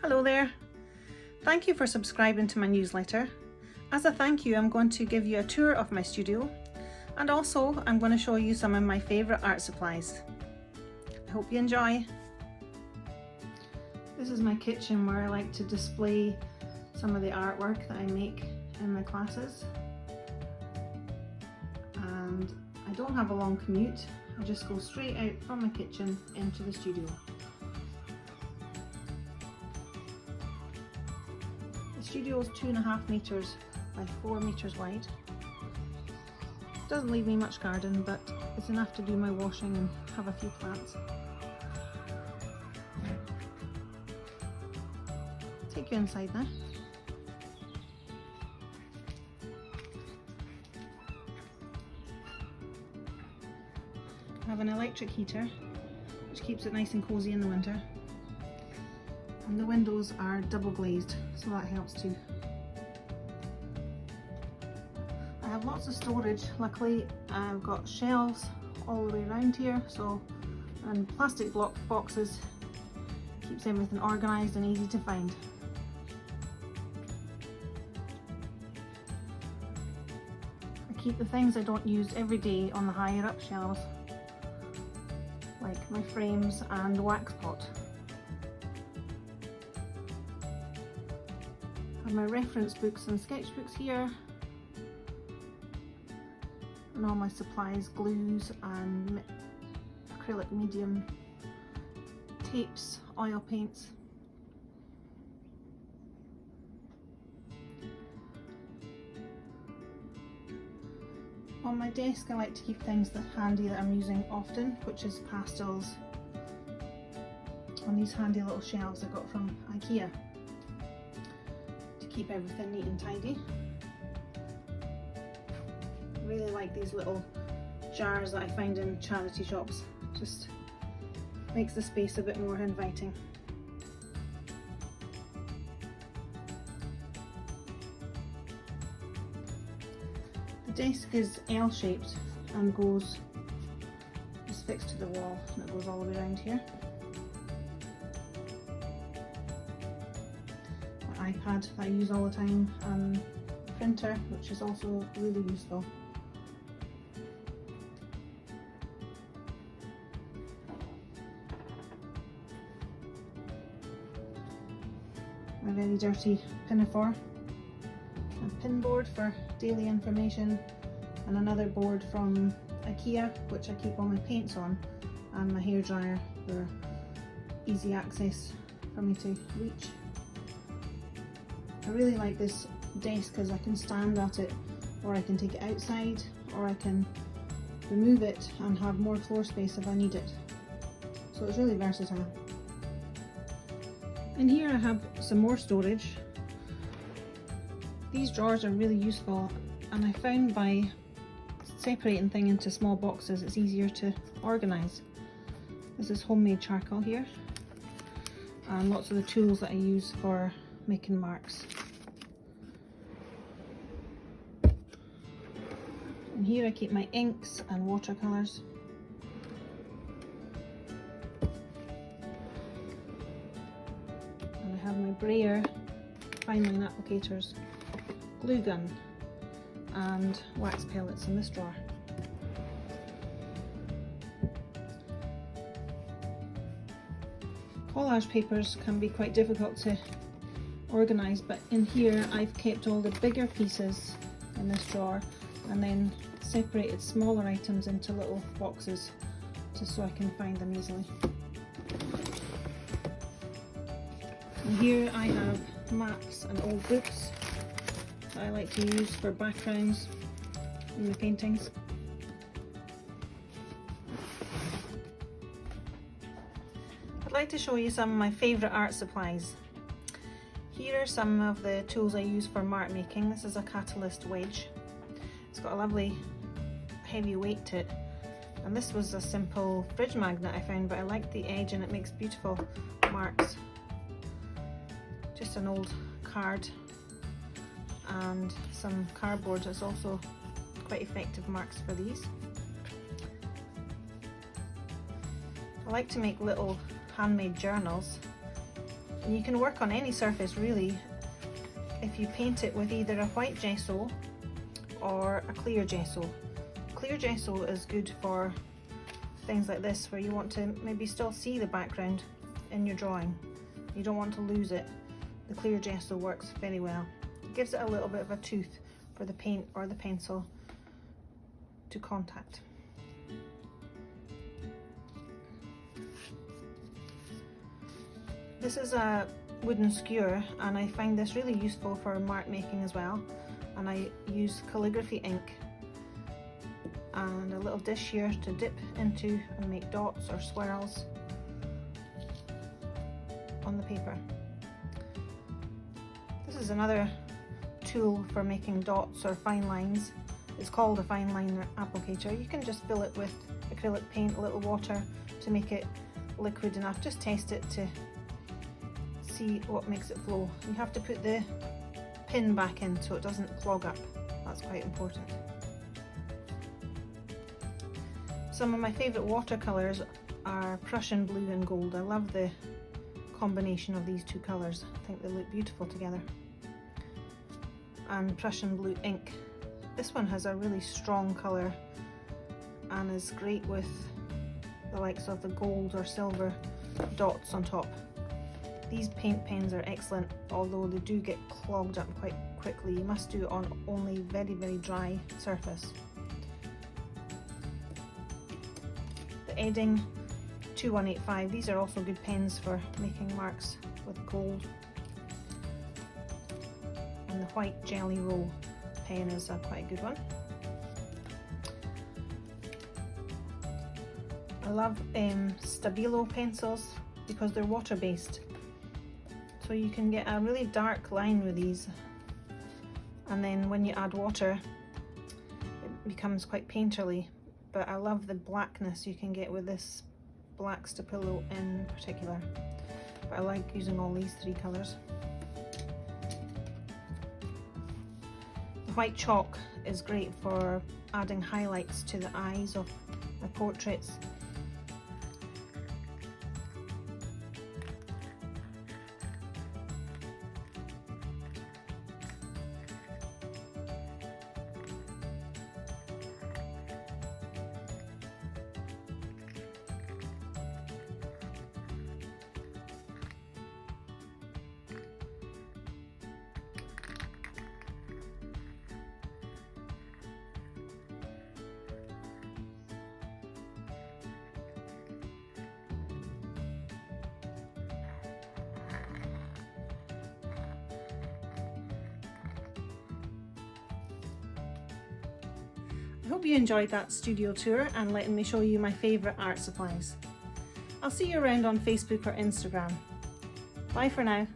Hello there. Thank you for subscribing to my newsletter. As a thank you, I'm going to give you a tour of my studio, and also I'm going to show you some of my favourite art supplies. I hope you enjoy. This is my kitchen where I like to display some of the artwork that I make in my classes. And I don't have a long commute, I just go straight out from my kitchen into the studio. The studio is 2.5 metres by 4 metres wide. Doesn't leave me much garden, but it's enough to do my washing and have a few plants. Take you inside now. I have an electric heater which keeps it nice and cosy in the winter, and the windows are double glazed, so that helps too. I have lots of storage. Luckily I've got shelves all the way around here, and plastic block boxes, keeps everything organised and easy to find. I keep the things I don't use every day on the higher up shelves, like my frames and the wax pot. I have my reference books and sketchbooks here, and all my supplies, glues and acrylic medium, tapes, oil paints. On my desk I like to keep things handy that I'm using often, which is pastels on these handy little shelves I got from IKEA to keep everything neat and tidy. I really like these little jars that I find in charity shops, just makes the space a bit more inviting. The desk is L-shaped and is fixed to the wall, and it goes all the way around here. My iPad that I use all the time, and printer, which is also really useful. My very dirty pinafore, a pin board for daily information, and another board from IKEA which I keep all my paints on, and my hairdryer for easy access for me to reach. I really like this desk because I can stand at it, or I can take it outside, or I can remove it and have more floor space if I need it. So it's really versatile. In here I have some more storage. These drawers are really useful, and I found by separating things into small boxes it's easier to organise. This is homemade charcoal here, and lots of the tools that I use for making marks. And here I keep my inks and watercolours. And I have my brayer, fine line applicators, glue gun and wax pellets in this drawer. Collage papers can be quite difficult to organise, but in here I've kept all the bigger pieces in this drawer and then separated smaller items into little boxes just so I can find them easily. And here I have maps and old books that I like to use for backgrounds in the paintings. I'd like to show you some of my favourite art supplies. Here are some of the tools I use for mark making. This is a catalyst wedge. It's got a lovely heavy weight to it, and this was a simple fridge magnet I found, but I like the edge and it makes beautiful marks. Just an old card and some cardboard is also quite effective marks for these. I like to make little handmade journals, And you can work on any surface really if you paint it with either a white gesso or a clear gesso. Clear gesso is good for things like this where you want to maybe still see the background in your drawing. You don't want to lose it. The clear gesso works very well. It gives it a little bit of a tooth for the paint or the pencil to contact. This is a wooden skewer and I find this really useful for mark making as well, and I use calligraphy ink and a little dish here to dip into and make dots or swirls on the paper. This is another tool for making dots or fine lines. It's called a fine line applicator. You can just fill it with acrylic paint, a little water to make it liquid enough. Just test it to see what makes it flow. You have to put the pin back in so it doesn't clog up. That's quite important. Some of my favourite watercolours are Prussian blue and gold. I love the combination of these two colours. I think they look beautiful together. And Prussian blue ink. This one has a really strong colour and is great with the likes of the gold or silver dots on top. These paint pens are excellent, although they do get clogged up quite quickly. You must do it on only very, very dry surface. The Edding 2185, these are also good pens for making marks with gold. And the white Jelly Roll pen is quite a good one. I love Stabilo pencils because they're water-based. So you can get a really dark line with these, and then when you add water it becomes quite painterly, but I love the blackness you can get with this black Stabilo in particular. But I like using all these three colours. The white chalk is great for adding highlights to the eyes of my portraits. I hope you enjoyed that studio tour and letting me show you my favourite art supplies. I'll see you around on Facebook or Instagram. Bye for now.